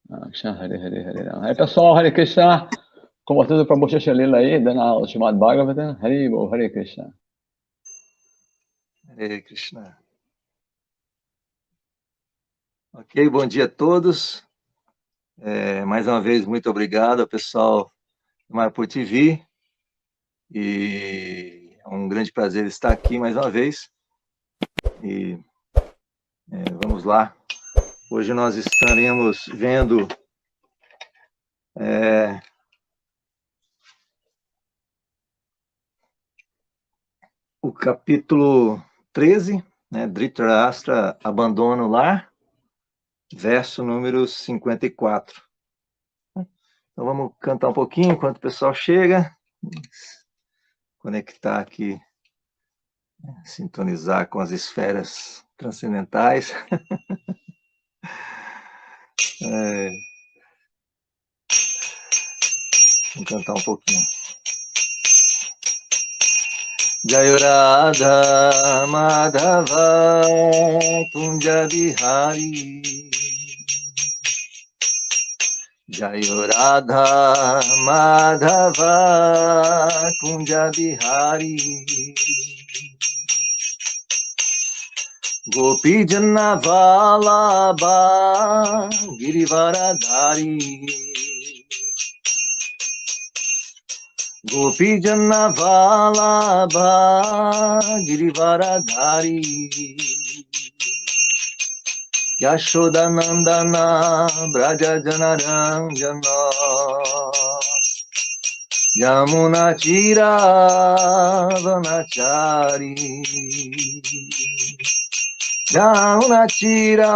Krishna, Hare Hare, Hare Rama. Aí, pessoal, Hare Krishna, convertendo para Bochecha Lila aí, dando a aula chamada Bhagavatam, Hare Bol, Hare Krishna. Hare Krishna. Ok, bom dia a todos. Mais uma vez, muito obrigado ao pessoal do Mayapur TV. E é um grande prazer estar aqui mais uma vez. E vamos lá. Hoje nós estaremos vendo o capítulo 13, né, Dhritarashtra abandona o lar, verso número 54. Então vamos cantar um pouquinho enquanto o pessoal chega. Conectar aqui, sintonizar com as esferas transcendentais. Vamos cantar um pouquinho. Jai Radha Madhava Kunja Bihari, Jai Radha Madhava Kunja Bihari, Gopi Janna Vallabha Girivaradhari, Gopi Janna Vallabha Girivaradhari, Yashoda Nandana Braja Janaranjana, Yamuna Chira Vanachari, Yamuna Chira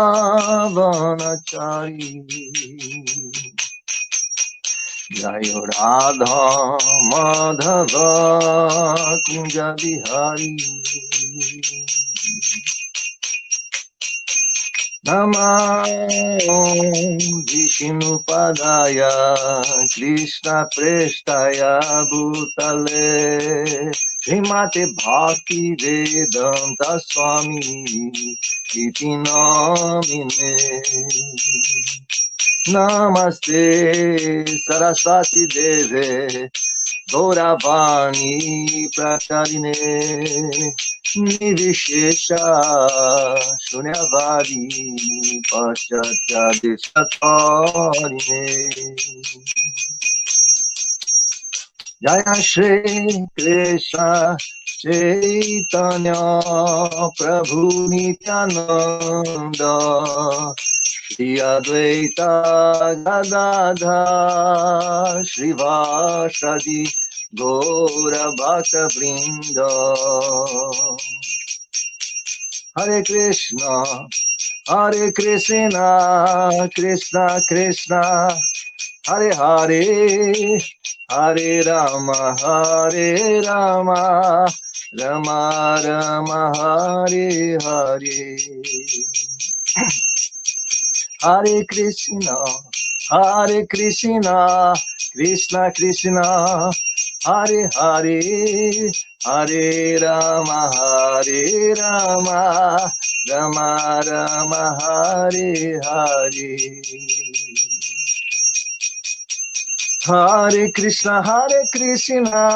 Vanachari, Jai Radha Madhava Kunja Bihari, Namo Vishnu Padaya Krishna Prestaya Bhutale Srimate Bhakti Vedanta Swami Iti Namine, Namaste Saraswati Deve Gauravani Pracharine Nivishesha Shunyavadi Paschatya Deshatarine, Jaya Shri Krishna Chaitanya Prabhu Nityananda Shri Advaita Gadadhar Shrivasadi Gaura Bhakta Vrinda, Hare Krishna Krishna Krishna Hare Hare, Hare Rama Rama Rama Hare Hare, Hare Krishna Krishna Krishna Hare Hare, Hare Rama Rama Rama Hare Hare, Hare Krishna Krishna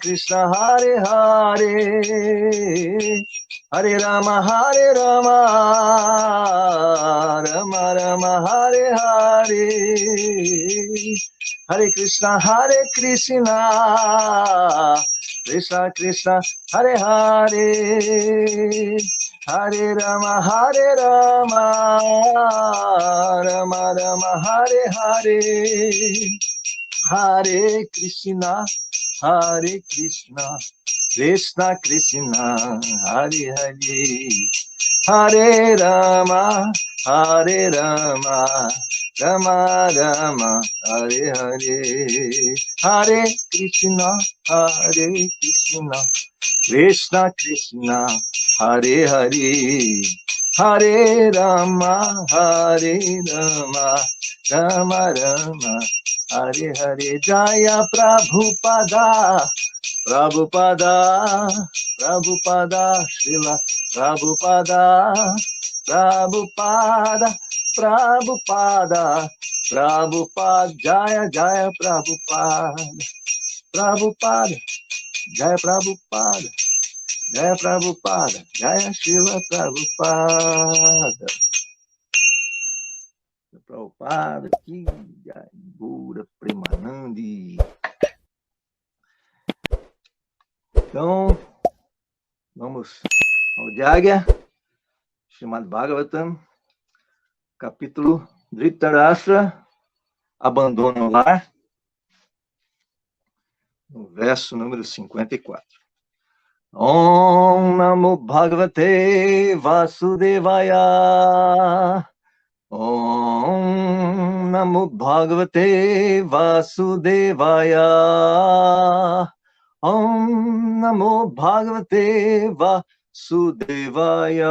Krishna Hare Hare, Hare Rama Rama Rama Hare Hare, Hare Krishna Krishna Krishna Hare Hare, Hare Rama Rama Rama Hare Hare, Hare Krishna Krishna Krishna Hare Hare, Hare Rama Rama Rama Hare Hare, Hare Krishna Krishna Krishna Hare Hare, Hare Rama Rama Rama Hare Hare, Jaya Prabhupada Srila Prabhupada Prabhupada, Prabhupada, Jaya Jaya Prabhupada, Prabhupada, Jaya Prabhupada, Jaya Prabhupada, Jaya Shila Prabhupada. Prabhupada, que Jai Gura Premanandi. Então, vamos ao Jagya, Srimad Bhagavatam, capítulo Dhritarashtra, abandona o lar, no verso número 54. Om Namo Bhagavate Vasudevaya. Om Namo Bhagavate Vasudevaya. Om Namo Bhagavate Vasudevaya.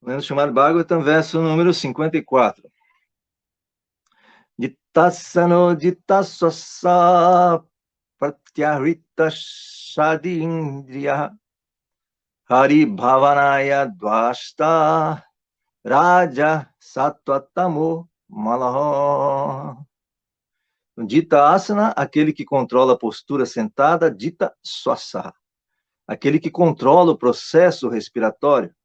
Lendo chamado Bhagavatam, verso número 54. Ditasano ditasasa pratyarita shadindriya hari bhavanaya dvashta raja satvatamo malaha. Dita asana, aquele que controla a postura sentada, dita swasa, aquele que controla o processo respiratório,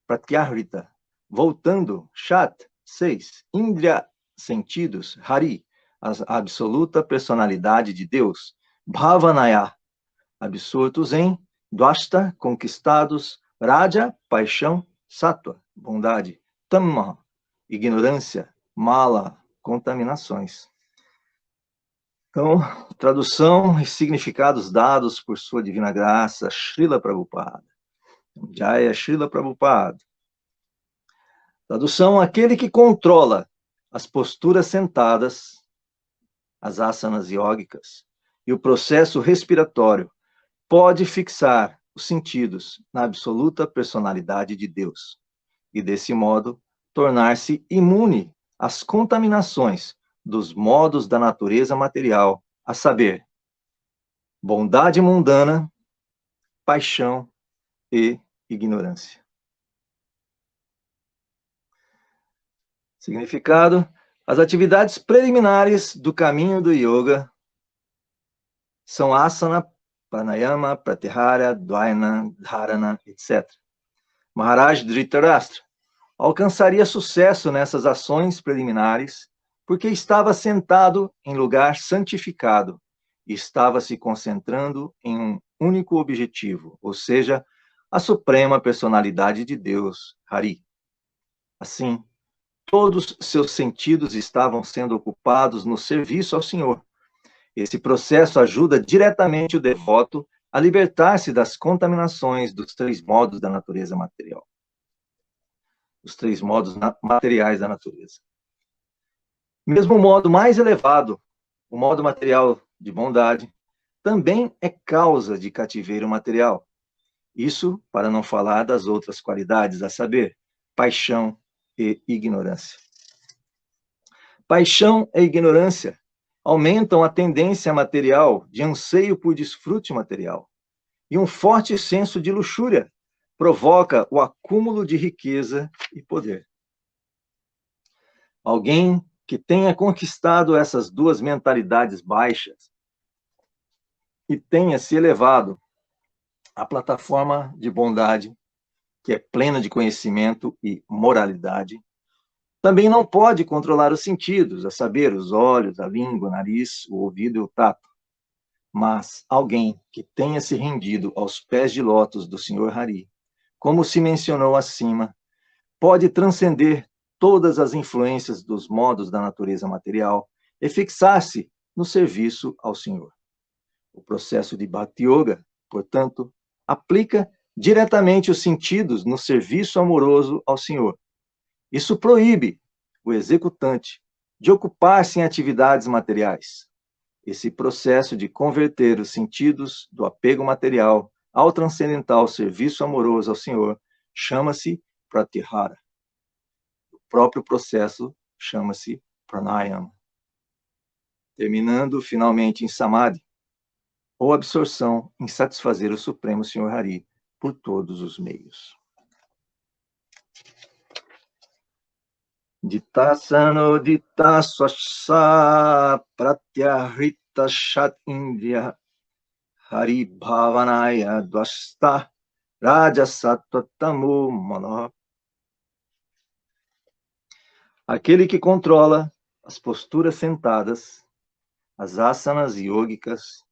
pratyarita, voltando, shat, 6, indriya, sentidos, hari, a absoluta personalidade de Deus, bhavanaya, absortos em, dvashta, conquistados, raja, paixão, sattva, bondade, tamma, ignorância, mala, contaminações. Então, tradução e significados dados por sua divina graça, Srila Prabhupada. Jaya Srila Prabhupada. Tradução, aquele que controla as posturas sentadas, as asanas yógicas, e o processo respiratório, pode fixar os sentidos na absoluta personalidade de Deus, e desse modo tornar-se imune às contaminações dos modos da natureza material, a saber, bondade mundana, paixão e ignorância. Significado: as atividades preliminares do caminho do yoga são asana, pranayama, pratyahara, dhyana, dharana, etc. Maharaj Dhritarashtra alcançaria sucesso nessas ações preliminares porque estava sentado em lugar santificado e estava se concentrando em um único objetivo, ou seja, a suprema personalidade de Deus, Hari. Assim, todos seus sentidos estavam sendo ocupados no serviço ao Senhor. Esse processo ajuda diretamente o devoto a libertar-se das contaminações dos 3 modos da natureza material. Os 3 modos materiais da natureza. Mesmo o modo mais elevado, o modo material de bondade, também é causa de cativeiro material. Isso para não falar das outras qualidades, a saber, paixão e ignorância. Paixão e ignorância aumentam a tendência material de anseio por desfrute material. E um forte senso de luxúria provoca o acúmulo de riqueza e poder. Alguém que tenha conquistado essas 2 mentalidades baixas e tenha se elevado à plataforma de bondade, que é plena de conhecimento e moralidade, também não pode controlar os sentidos, a saber, os olhos, a língua, o nariz, o ouvido e o tato. Mas alguém que tenha se rendido aos pés de lótus do Senhor Hari, como se mencionou acima, pode transcender todas as influências dos modos da natureza material e fixar-se no serviço ao Senhor. O processo de Bhakti Yoga, portanto, aplica diretamente os sentidos no serviço amoroso ao Senhor. Isso proíbe o executante de ocupar-se em atividades materiais. Esse processo de converter os sentidos do apego material ao transcendental serviço amoroso ao Senhor chama-se pratyahara. O próprio processo chama-se pranayama. Terminando finalmente em samadhi, ou absorção em satisfazer o Supremo Senhor Hari por todos os meios. Ditasano swasa pratyahrita shat indriya hari bhavanaya dvasta rajasattva tamo mano. Aquele que controla as posturas sentadas, as asanas yógicas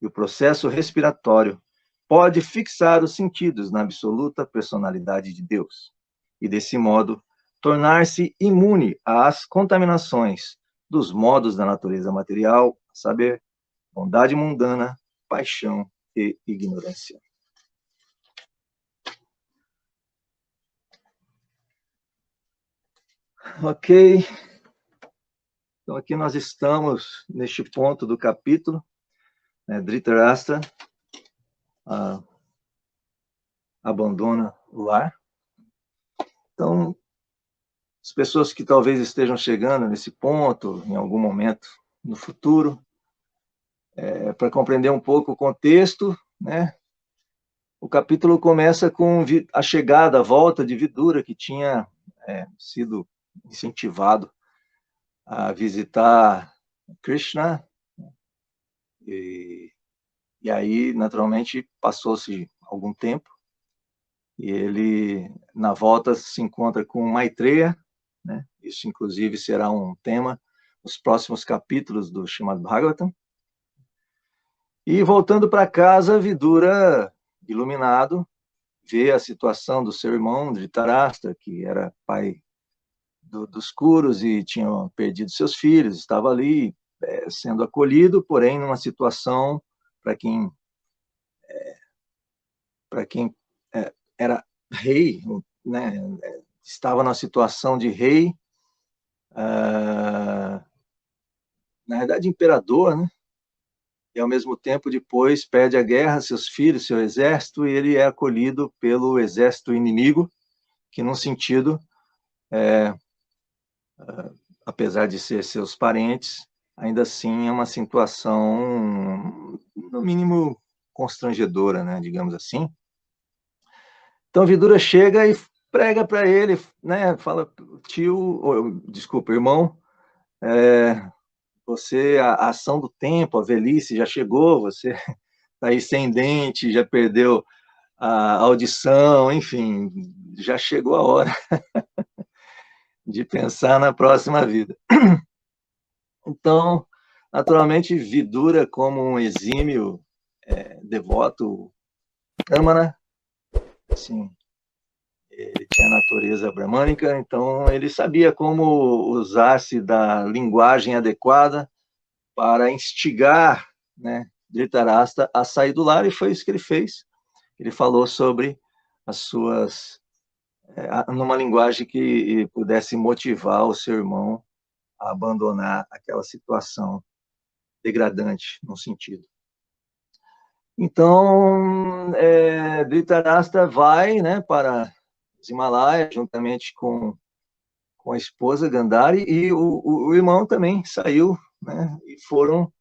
e o processo respiratório pode fixar os sentidos na absoluta personalidade de Deus e, desse modo, tornar-se imune às contaminações dos modos da natureza material, a saber, bondade mundana, paixão e ignorância. Ok. Então, aqui nós estamos neste ponto do capítulo, né, Dhritarashtra abandona o lar. Então, as pessoas que talvez estejam chegando nesse ponto, em algum momento no futuro, para compreender um pouco o contexto, né, o capítulo começa com a chegada, a volta de Vidura, que tinha sido incentivado a visitar Krishna, e aí, naturalmente, passou-se algum tempo, e ele, na volta, se encontra com Maitreya, né? Isso, inclusive, será um tema nos próximos capítulos do Srimad Bhagavatam. E, voltando para casa, Vidura, iluminado, vê a situação do seu irmão, Dhritarashtra, que era pai dos Kurus e tinha perdido seus filhos, estava ali sendo acolhido, porém, numa situação para quem era rei, né, estava na situação de rei, na verdade, imperador, né? E, ao mesmo tempo, depois perde a guerra, seus filhos, seu exército, e ele é acolhido pelo exército inimigo, que, num sentido, apesar de ser seus parentes, ainda assim é uma situação, no mínimo, constrangedora, né, digamos assim. Então, Vidura chega e prega para ele, né, fala, irmão, a ação do tempo, a velhice já chegou, você está aí sem dente, já perdeu a audição, enfim, já chegou a hora de pensar na próxima vida. Então, naturalmente, Vidura, como um exímio devoto brahmana, assim, ele tinha natureza brahmânica, então ele sabia como usar-se da linguagem adequada para instigar, né, Dhritarashtra a sair do lar, e foi isso que ele fez. Ele falou sobre as suas, numa linguagem que pudesse motivar o seu irmão a abandonar aquela situação degradante, num sentido. Então, Dhritarashtra vai, né, para os Himalaias, juntamente com a esposa Gandhari, e o irmão também saiu, né, e foram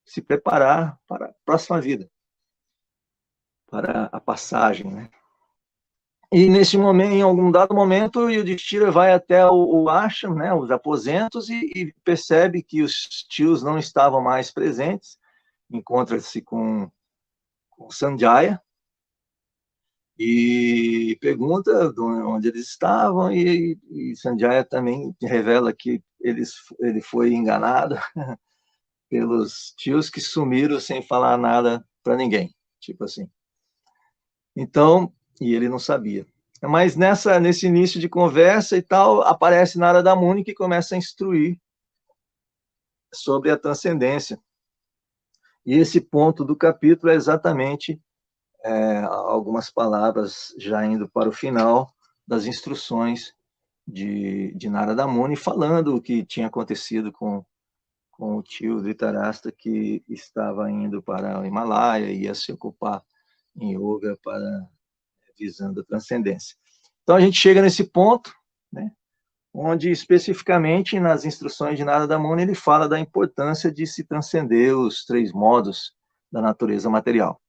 se preparar para a próxima vida, para a passagem, né? E nesse momento, em algum dado momento, o Yudhishthira vai até o ashram, né, os aposentos, e percebe que os tios não estavam mais presentes. Encontra-se com Sanjaya e pergunta de onde eles estavam, e Sanjaya também revela que ele foi enganado pelos tios que sumiram sem falar nada para ninguém, tipo assim. Então, e ele não sabia. Mas nesse início de conversa e tal, aparece Narada Muni, que começa a instruir sobre a transcendência. E esse ponto do capítulo é exatamente algumas palavras já indo para o final das instruções de Narada Muni, falando o que tinha acontecido com o tio Dhritarashtra, que estava indo para o Himalaia e ia se ocupar em yoga visando a transcendência. Então a gente chega nesse ponto, né, onde especificamente nas instruções de Narada Muni ele fala da importância de se transcender os 3 modos da natureza material.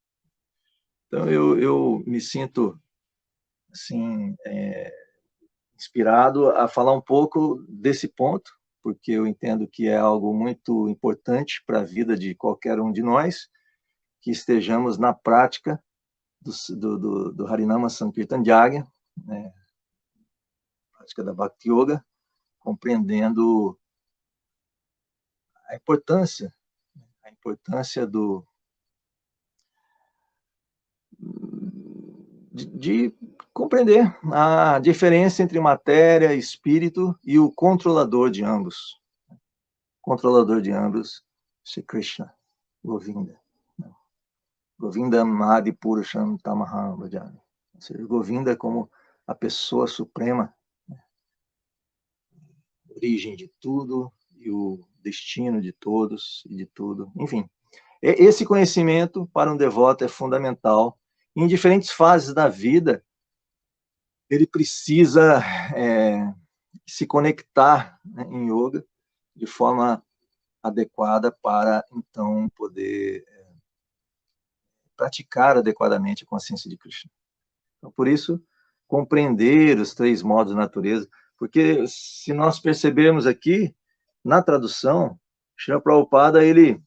Então eu me sinto assim inspirado a falar um pouco desse ponto, porque eu entendo que é algo muito importante para a vida de qualquer um de nós, que estejamos na prática do Harinama Sankirtan Yagya, né, prática da Bhakti Yoga, compreendendo a importância de compreender a diferença entre matéria, espírito e o controlador de ambos. Controlador de ambos, Shri Krishna, Govinda. Govinda Adi Purusham Tamaham Bhajami. Ou seja, Govinda como a pessoa suprema, origem de tudo e o destino de todos e de tudo. Enfim, esse conhecimento para um devoto é fundamental. Em diferentes fases da vida, ele precisa se conectar, né, em yoga de forma adequada para, então, poder praticar adequadamente a consciência de Krishna. Então, por isso, compreender os 3 modos de natureza, porque se nós percebermos aqui, na tradução, Srila Prabhupada, ele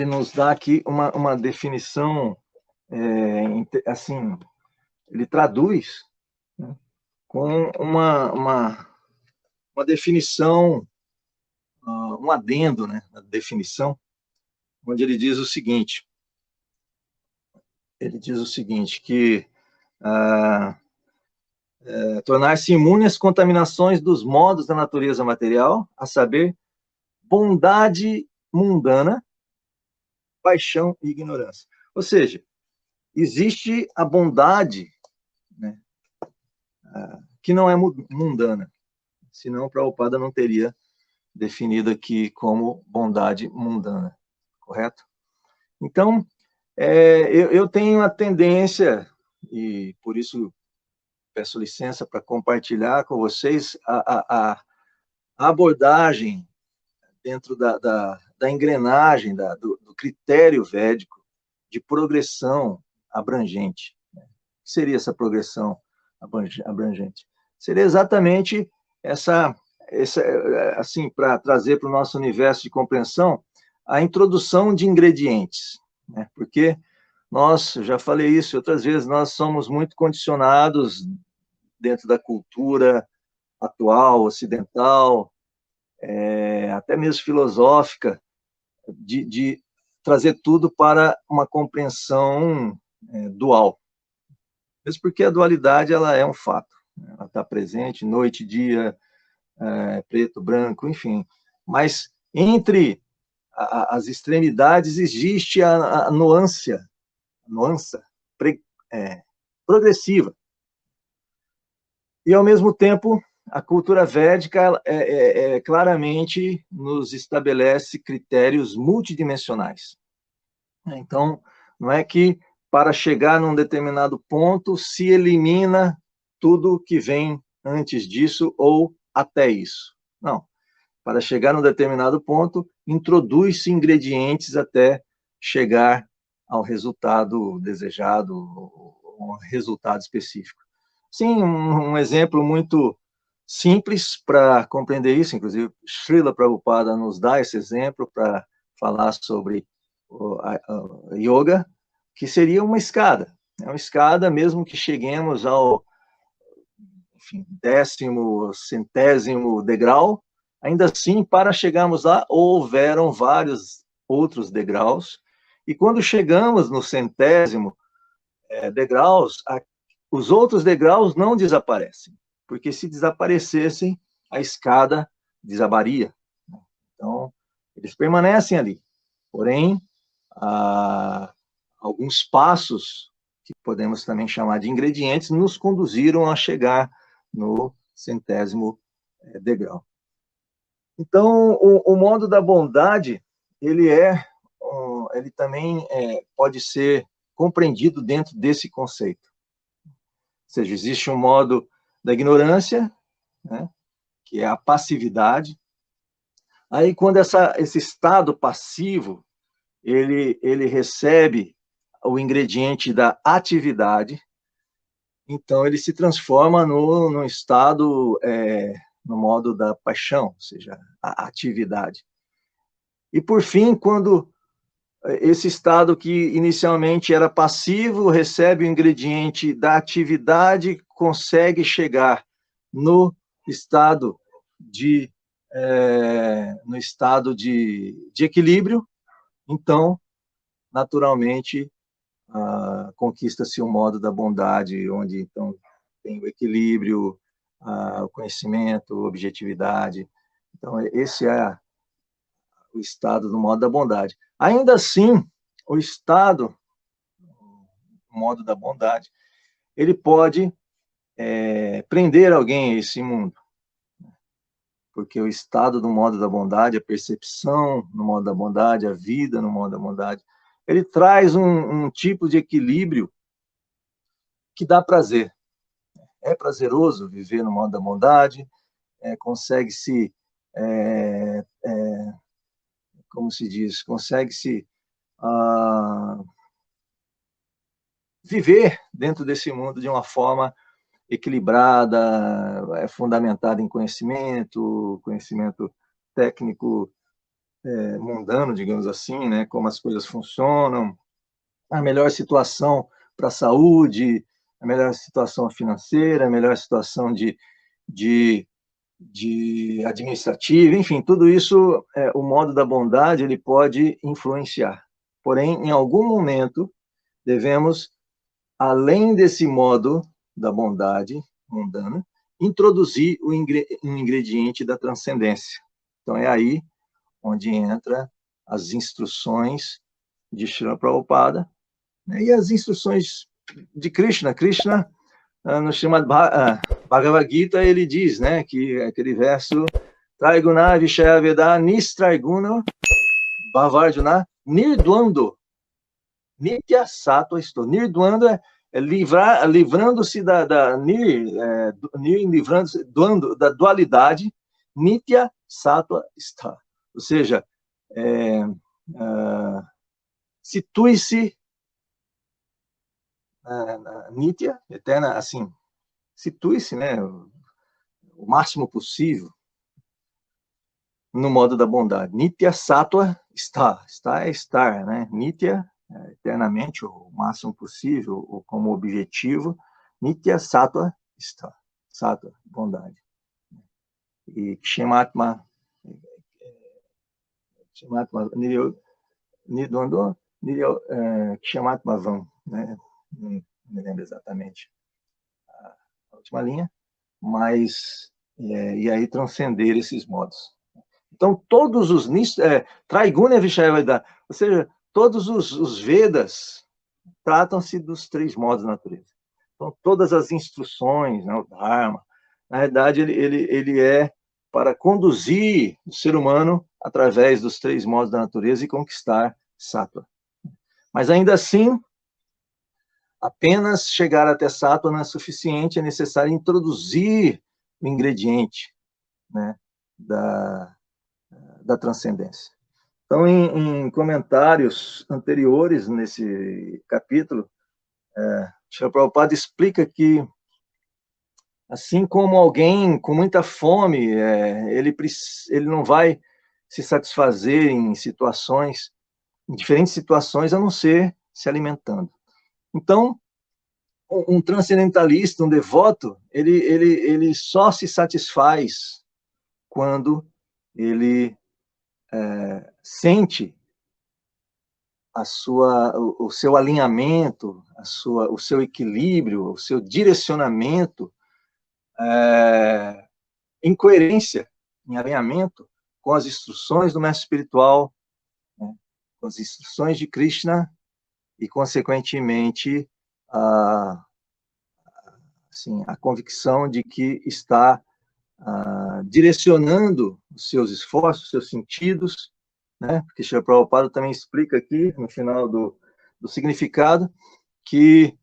nos dá aqui uma definição, assim, ele traduz, né, com uma definição, um adendo, né, na definição, onde ele diz o seguinte, que tornar-se imune às contaminações dos modos da natureza material, a saber, bondade mundana, paixão e ignorância. Ou seja, existe a bondade, né, que não é mundana, senão o Prabhupada não teria definido aqui como bondade mundana, correto? Então, eu tenho a tendência, e por isso peço licença para compartilhar com vocês a abordagem dentro da engrenagem, do critério védico de progressão abrangente. O que seria essa progressão abrangente? Seria exatamente essa assim, para trazer para o nosso universo de compreensão, a introdução de ingredientes, né? Porque nós, já falei isso outras vezes, nós somos muito condicionados dentro da cultura atual, ocidental, até mesmo filosófica, de trazer tudo para uma compreensão dual. Mesmo porque a dualidade ela é um fato, né? Ela está presente, noite, dia, preto, branco, enfim. Mas entre as extremidades existe a nuance progressiva. E, ao mesmo tempo, a cultura védica claramente nos estabelece critérios multidimensionais. Então, não é que para chegar num determinado ponto se elimina tudo que vem antes disso ou até isso. Não. Para chegar num determinado ponto, introduz-se ingredientes até chegar ao resultado desejado, um resultado específico. Sim, um exemplo muito simples para compreender isso, inclusive Srila Prabhupada nos dá esse exemplo para falar sobre a yoga, que seria uma escada. É uma escada, mesmo que cheguemos ao 10º, 100º degrau, ainda assim, para chegarmos lá, houveram vários outros degraus, e quando chegamos no 100º degraus, os outros degraus não desaparecem, porque se desaparecessem, a escada desabaria. Então, eles permanecem ali. Porém, alguns passos, que podemos também chamar de ingredientes, nos conduziram a chegar no 100º degrau. Então, o modo da bondade, ele também pode ser compreendido dentro desse conceito. Ou seja, existe um modo da ignorância, né, que é a passividade. Aí, quando esse estado passivo, ele recebe o ingrediente da atividade, então ele se transforma no estado, no modo da paixão, ou seja, a atividade. E por fim, quando esse estado que inicialmente era passivo, recebe o ingrediente da atividade, consegue chegar no estado de, de equilíbrio, então, naturalmente, conquista-se o modo da bondade, onde então tem o equilíbrio, o conhecimento, a objetividade. Então, esse é o estado do modo da bondade. Ainda assim, o estado, o modo da bondade, ele pode prender alguém a esse mundo. Porque o estado do modo da bondade, a percepção no modo da bondade, a vida no modo da bondade, ele traz um tipo de equilíbrio que dá prazer. É prazeroso viver no modo da bondade, consegue-se, como se diz, consegue-se viver dentro desse mundo de uma forma equilibrada, fundamentada em conhecimento técnico mundano, digamos assim, né, como as coisas funcionam, a melhor situação para a saúde, a melhor situação financeira, a melhor situação de administrativa, enfim, tudo isso, o modo da bondade, ele pode influenciar. Porém, em algum momento, devemos, além desse modo da bondade mundana, introduzir um ingrediente da transcendência. Então, é aí onde entra as instruções de Srila Prabhupada, né, e as instruções de Krishna. Krishna, no Srimad Bhagavad Gita, ele diz, né, que aquele verso, Traiguna Vishaya Veda Nistraiguna Bhavarjuna Nirdvando Nitya Sattva Estou. Nirdvando livrando-se livrando-se da dualidade, Nitya Sattva está. Ou seja, situe-se Nitya, eterna, assim, situe-se, né, o máximo possível no modo da bondade. Nitya Sattva está é estar, né? Nitya, eternamente, o máximo possível, ou como objetivo. Nitya Sattva está, Sattva, bondade. E Kshematma Nidwando, Kshematma Vam, né? Não me lembro exatamente a última linha, mas e aí transcender esses modos. Então, todos os Traiguna Vishayaveda, ou seja, todos os Vedas tratam-se dos três modos da natureza. Então, todas as instruções, né, o Dharma, na verdade, ele é para conduzir o ser humano através dos três modos da natureza e conquistar Sattva. Mas, ainda assim, apenas chegar até Sattva não é suficiente, é necessário introduzir o ingrediente, né, da transcendência. Então, em comentários anteriores nesse capítulo, Srila Prabhupada explica que, assim como alguém com muita fome, ele não vai se satisfazer em diferentes situações, a não ser se alimentando. Então, um transcendentalista, um devoto, ele só se satisfaz quando ele sente o seu alinhamento, o seu equilíbrio, o seu direcionamento em coerência, em alinhamento com as instruções do mestre espiritual, né, com as instruções de Krishna e, consequentemente, assim, a convicção de que está direcionando os seus esforços, os seus sentidos, né? Porque Srila Prabhupada também explica aqui, no final do significado, que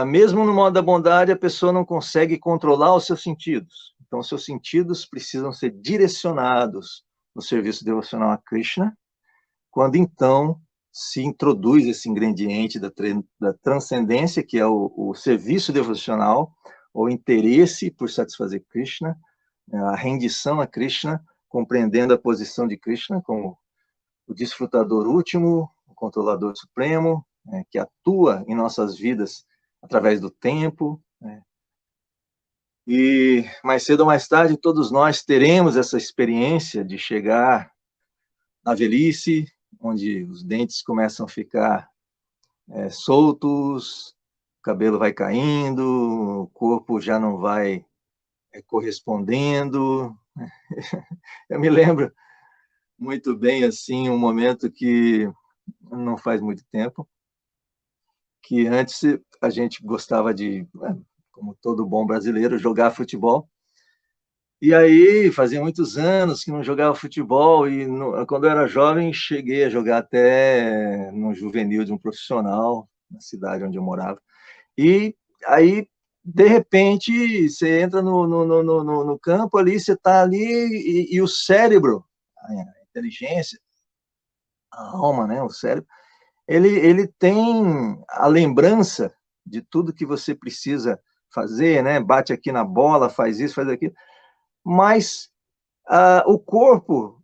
mesmo no modo da bondade, a pessoa não consegue controlar os seus sentidos. Então, os seus sentidos precisam ser direcionados no serviço devocional a Krishna, quando então se introduz esse ingrediente da transcendência, que é o serviço devocional, o interesse por satisfazer Krishna, a rendição a Krishna, compreendendo a posição de Krishna como o desfrutador último, o controlador supremo, que atua em nossas vidas através do tempo. E mais cedo ou mais tarde, todos nós teremos essa experiência de chegar na velhice, onde os dentes começam a ficar soltos, o cabelo vai caindo, o corpo já não vai correspondendo. Eu me lembro muito bem, assim, um momento que não faz muito tempo, que antes a gente gostava de, como todo bom brasileiro, jogar futebol. E aí, fazia muitos anos que não jogava futebol, e quando eu era jovem, cheguei a jogar até no juvenil de um profissional, na cidade onde eu morava. E aí, de repente, você entra no campo ali, você está ali, e o cérebro, a inteligência, a alma, né, o cérebro, ele tem a lembrança de tudo que você precisa fazer, né? Bate aqui na bola, faz isso, faz aquilo. Mas o corpo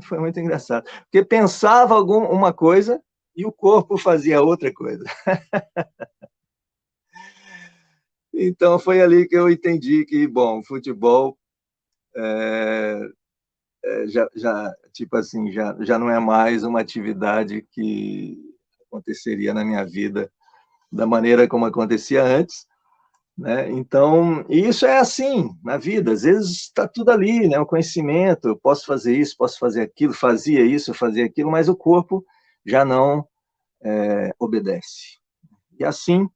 foi muito engraçado, porque pensava uma coisa e o corpo fazia outra coisa. Então foi ali que eu entendi que, bom, futebol tipo assim, já não é mais uma atividade que aconteceria na minha vida da maneira como acontecia antes, né? Então, isso é assim na vida, às vezes está tudo ali, né? O conhecimento, eu posso fazer isso, posso fazer aquilo, fazia isso, fazia aquilo, mas o corpo já não obedece. E assim,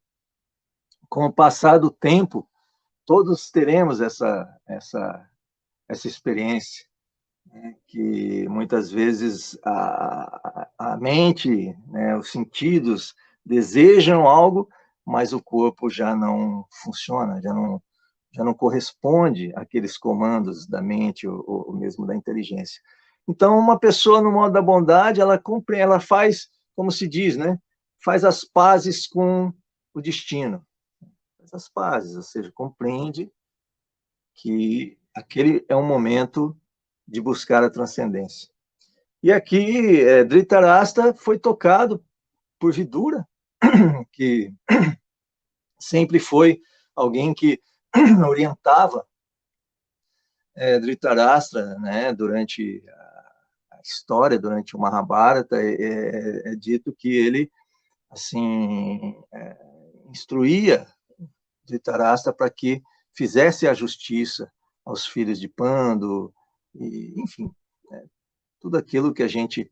com o passar do tempo, todos teremos essa experiência, né? Que muitas vezes a mente, né, os sentidos desejam algo, mas o corpo já não funciona, já não corresponde àqueles comandos da mente ou mesmo da inteligência. Então, uma pessoa no modo da bondade, ela faz, como se diz, né? Faz as pazes com o destino. Faz as pazes, ou seja, compreende que aquele é um momento de buscar a transcendência. E aqui, Dhritarashtra foi tocado por Vidura, que sempre foi alguém que orientava Dhritarashtra, né, durante a história, durante o Mahabharata. É dito que ele assim instruía Dhritarashtra para que fizesse a justiça aos filhos de Pandu, e, enfim, tudo aquilo que a gente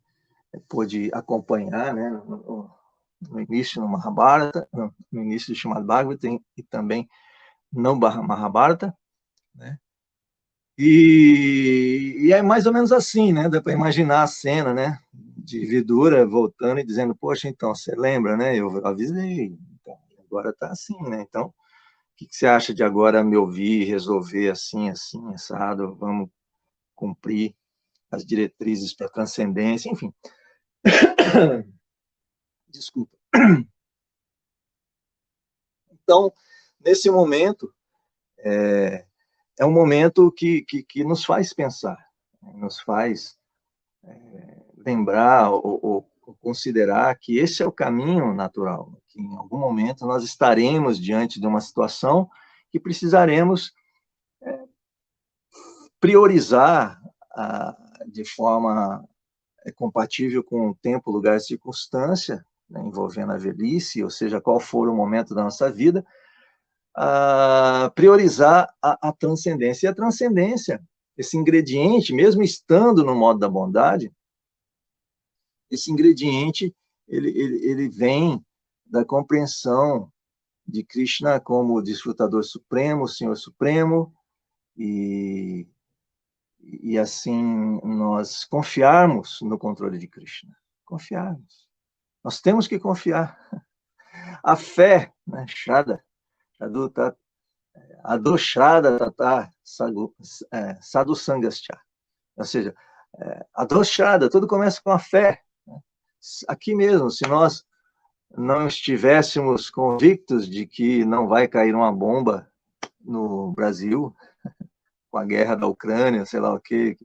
pôde acompanhar, né, no início no Mahabharata, no início do Srimad Bhagavatam e também no Mahabharata, né? E é mais ou menos assim, né? Dá para imaginar a cena, né? De Vidura voltando e dizendo: poxa, então, você lembra, né? Eu avisei, então, agora está assim, né? Então, o que você acha de agora me ouvir, resolver assim, assim, assado? Vamos cumprir as diretrizes para a transcendência, enfim. Desculpa. Então, nesse momento, é um momento que nos faz pensar, nos faz lembrar ou considerar que esse é o caminho natural, que em algum momento nós estaremos diante de uma situação que precisaremos priorizar de forma compatível com o tempo, lugar e circunstância, né, envolvendo a velhice, ou seja, qual for o momento da nossa vida, priorizar a transcendência. E a transcendência, esse ingrediente, mesmo estando no modo da bondade, esse ingrediente ele vem da compreensão de Krishna como o desfrutador supremo, o Senhor Supremo, e assim nós confiarmos no controle de Krishna. Confiarmos. Nós temos que confiar. A fé, né, Shraddha, Adoshrada Tata Sadhu Sangascha. Ou seja, Adoshrada, tudo começa com a fé. aqui mesmo, se nós não estivéssemos convictos de que não vai cair uma bomba no Brasil, com a guerra da Ucrânia, sei lá o quê,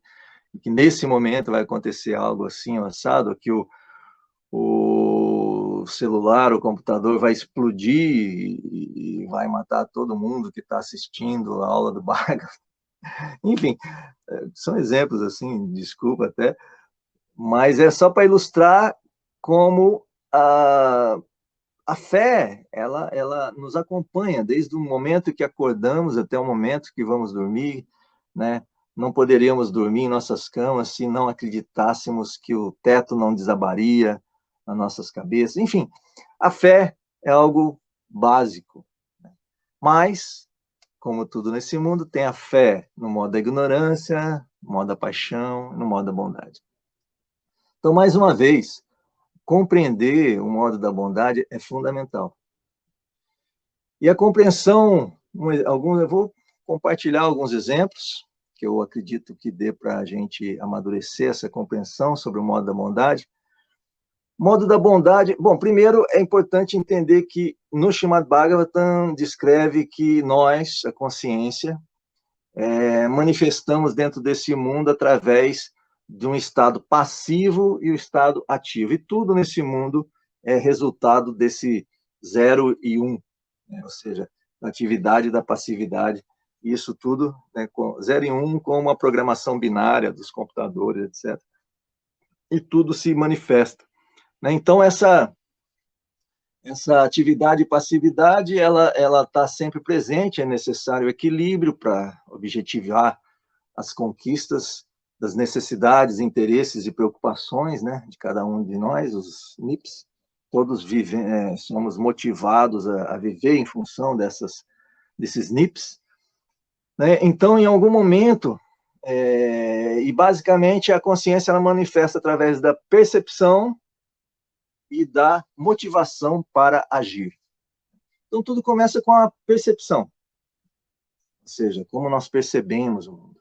que nesse momento vai acontecer algo assim, assado, que o celular, o computador vai explodir e vai matar todo mundo que está assistindo a aula do Vargas. Enfim, são exemplos assim, desculpa até, mas é só para ilustrar como a fé, ela nos acompanha desde o momento que acordamos até o momento que vamos dormir, né? Não poderíamos dormir em nossas camas se não acreditássemos que o teto não desabaria nas nossas cabeças. Enfim, a fé é algo básico. Mas, como tudo nesse mundo, tem a fé no modo da ignorância, no modo da paixão, no modo da bondade. Então, mais uma vez, compreender o modo da bondade é fundamental. E a compreensão, eu vou compartilhar alguns exemplos que eu acredito que dê para a gente amadurecer essa compreensão sobre o modo da bondade. Modo da bondade, bom, primeiro é importante entender que no Srimad Bhagavatam descreve que nós, a consciência, manifestamos dentro desse mundo através de um estado passivo e o estado ativo. E tudo nesse mundo é resultado desse 0 e 1, né? Ou seja, da atividade e da passividade. Isso tudo, né, com 0 e 1, com uma programação binária dos computadores, etc. E tudo se manifesta, né? Então, essa atividade e passividade, ela está sempre presente, é necessário equilíbrio para objetivar as conquistas das necessidades, interesses e preocupações, né, de cada um de nós, os NIPs. Todos somos motivados a viver em função desses NIPs. Né? Então, em algum momento, e basicamente a consciência ela manifesta através da percepção e da motivação para agir. Então, tudo começa com a percepção, ou seja, como nós percebemos o mundo.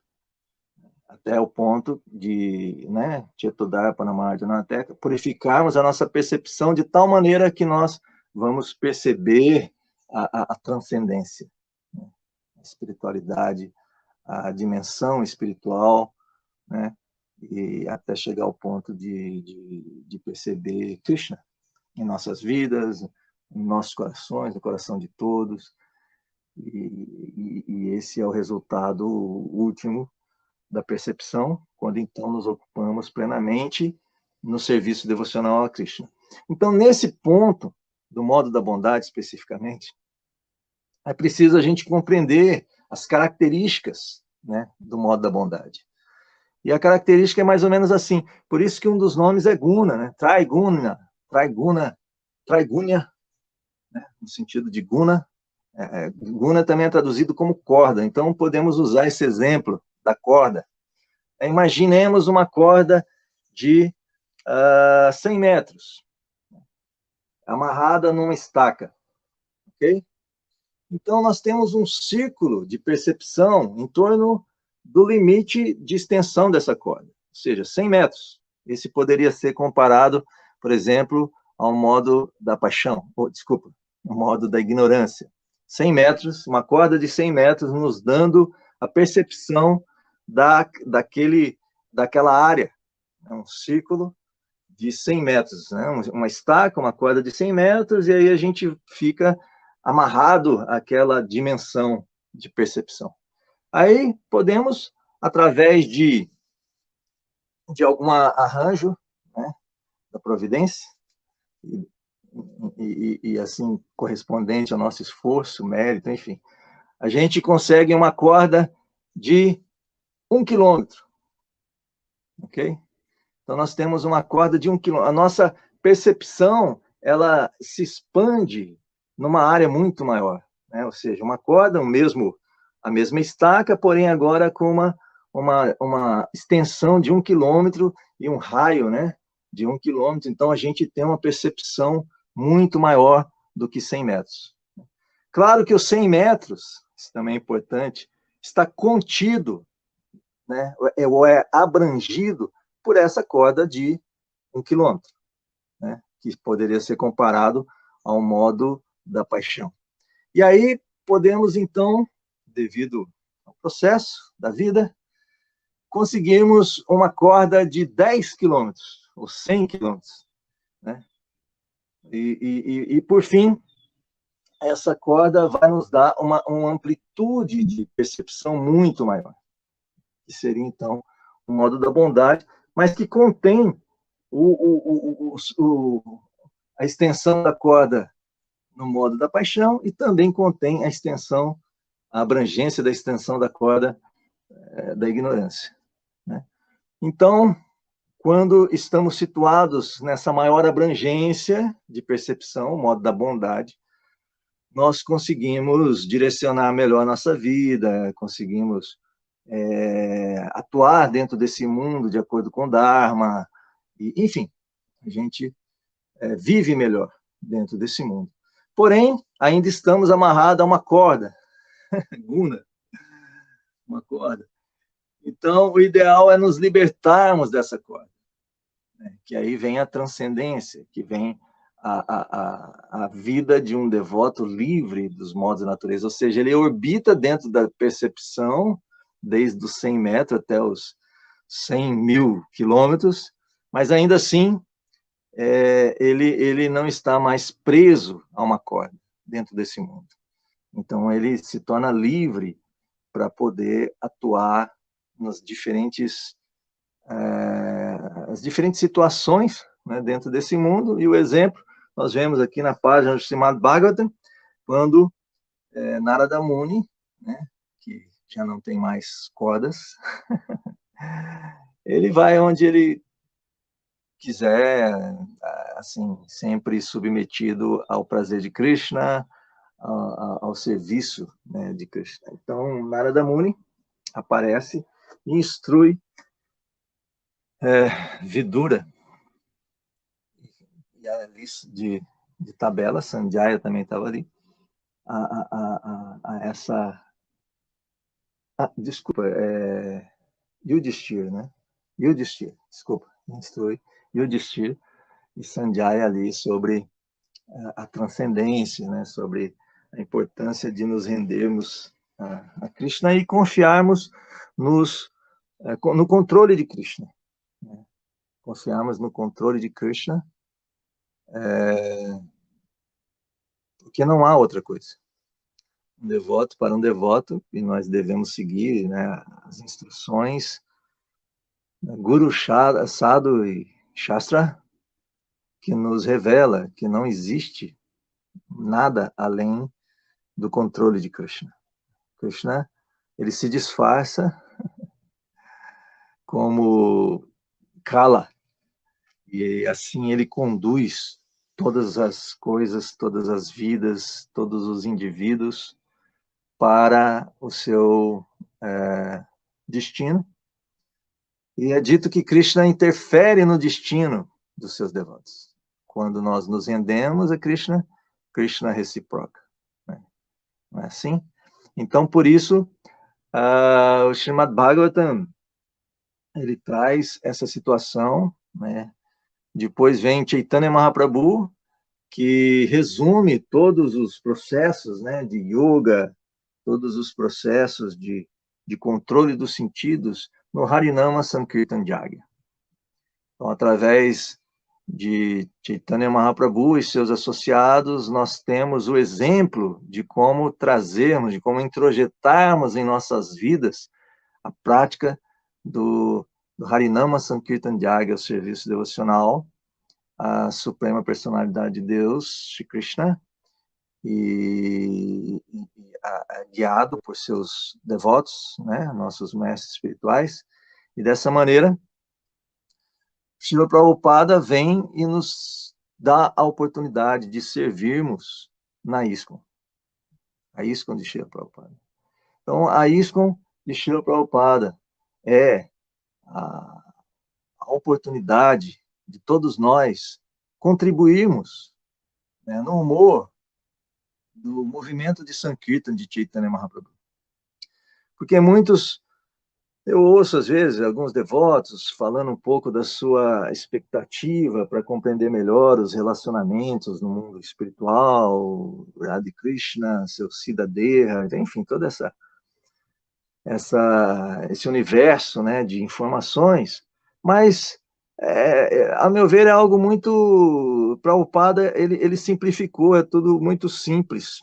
Até o ponto de, né, até purificarmos a nossa percepção de tal maneira que nós vamos perceber a transcendência, né? A espiritualidade, a dimensão espiritual, né? E até chegar ao ponto de perceber Krishna em nossas vidas, em nossos corações, no coração de todos. E esse é o resultado último da percepção, quando então nos ocupamos plenamente no serviço devocional a Krishna. Então, nesse ponto, do modo da bondade especificamente, é preciso a gente compreender as características, né, do modo da bondade. E a característica é mais ou menos assim, por isso que um dos nomes é Guna, né? Traigunya, né? No sentido de Guna. Guna também é traduzido como corda, então podemos usar esse exemplo da corda. Imaginemos uma corda de 100 metros, amarrada numa estaca, ok? Então, nós temos um círculo de percepção em torno do limite de extensão dessa corda, ou seja, 100 metros. Esse poderia ser comparado, por exemplo, ao modo da paixão, ao modo da ignorância. 100 metros, uma corda de 100 metros nos dando a percepção daquela área, um círculo de 100 metros, né? Uma estaca, uma corda de 100 metros, e aí a gente fica amarrado àquela dimensão de percepção. Aí podemos, através de algum arranjo, né, da providência, e assim, correspondente ao nosso esforço, mérito, enfim, a gente consegue uma corda de 1 quilômetro, ok? Então, nós temos uma corda de 1 quilômetro. A nossa percepção, ela se expande numa área muito maior, né? Ou seja, uma corda, a mesma estaca, porém agora com uma extensão de 1 quilômetro e um raio, né, de 1 quilômetro. Então, a gente tem uma percepção muito maior do que 100 metros. Claro que os 100 metros, isso também é importante, está contido, né, ou é abrangido por essa corda de 1 quilômetro. né, que poderia ser comparado ao modo da paixão. E aí podemos, então, devido ao processo da vida, conseguirmos uma corda de 10 quilômetros, ou 100 quilômetros, né? E, por fim, essa corda vai nos dar uma amplitude de percepção muito maior, que seria, então, o modo da bondade, mas que contém a extensão da corda no modo da paixão e também contém a abrangência da extensão da corda da ignorância, né? Então, quando estamos situados nessa maior abrangência de percepção, o modo da bondade, nós conseguimos direcionar melhor a nossa vida, conseguimos atuar dentro desse mundo de acordo com o Dharma, e, enfim, a gente vive melhor dentro desse mundo. Porém, ainda estamos amarrados a uma corda, guna, uma corda. Então, o ideal é nos libertarmos dessa corda, né? Que aí vem a transcendência, que vem a vida de um devoto livre dos modos da natureza, ou seja, ele orbita dentro da percepção, desde os 100 metros até os 100 mil quilômetros, mas ainda assim ele não está mais preso a uma corda dentro desse mundo. Então, ele se torna livre para poder atuar nas as diferentes situações, né, dentro desse mundo. E o exemplo nós vemos aqui na página do Srimad Bhagavatam, quando Narada Muni, né, que já não tem mais cordas, ele vai onde ele quiser, assim, sempre submetido ao prazer de Krishna, ao serviço, né, de Krishna. Então, Narada Muni aparece e instrui Vidura, e a lista de tabela, Sanjaya também estava ali, a essa... desculpa, Yudhishthira, né? Yudhishthira, desculpa, instrui Yudhishthira e Sanjaya ali sobre a transcendência, né? Sobre a importância de nos rendermos a Krishna e confiarmos no controle de Krishna, né? Confiarmos no controle de Krishna, porque não há outra coisa. Um devoto para um devoto, e nós devemos seguir, né, as instruções, Guru, Sadhu e Shastra, que nos revela que não existe nada além do controle de Krishna. Krishna, ele se disfarça como Kala, e assim ele conduz todas as coisas, todas as vidas, todos os indivíduos para o seu destino. E é dito que Krishna interfere no destino dos seus devotos. Quando nós nos rendemos a Krishna, Krishna reciproca, né? Não é assim? Então, por isso, o Srimad Bhagavatam, ele traz essa situação, né? Depois vem Chaitanya Mahaprabhu, que resume todos os processos, né, de yoga, todos os processos de controle dos sentidos no Harinama Sankirtan Jagya. Então, através de Chaitanya Mahaprabhu e seus associados, nós temos o exemplo de como trazermos, de como introjetarmos em nossas vidas a prática do Harinama Sankirtan Jagya, o serviço devocional à Suprema Personalidade de Deus, Shri Krishna, e guiado por seus devotos, né, nossos mestres espirituais, e dessa maneira, Srila Prabhupada vem e nos dá a oportunidade de servirmos na ISKCON, a ISKCON de Srila Prabhupada. Então, a ISKCON de Srila Prabhupada é a oportunidade de todos nós contribuirmos, né, no humor do movimento de Sankirtan de Chaitanya Mahaprabhu. Porque muitos Eu ouço, às vezes, alguns devotos falando um pouco da sua expectativa para compreender melhor os relacionamentos no mundo espiritual, Radha Krishna, seu Siddhadeha, enfim, todo esse universo, né, de informações, mas, a meu ver, é algo muito... Prabhupada, ele simplificou, é tudo muito simples.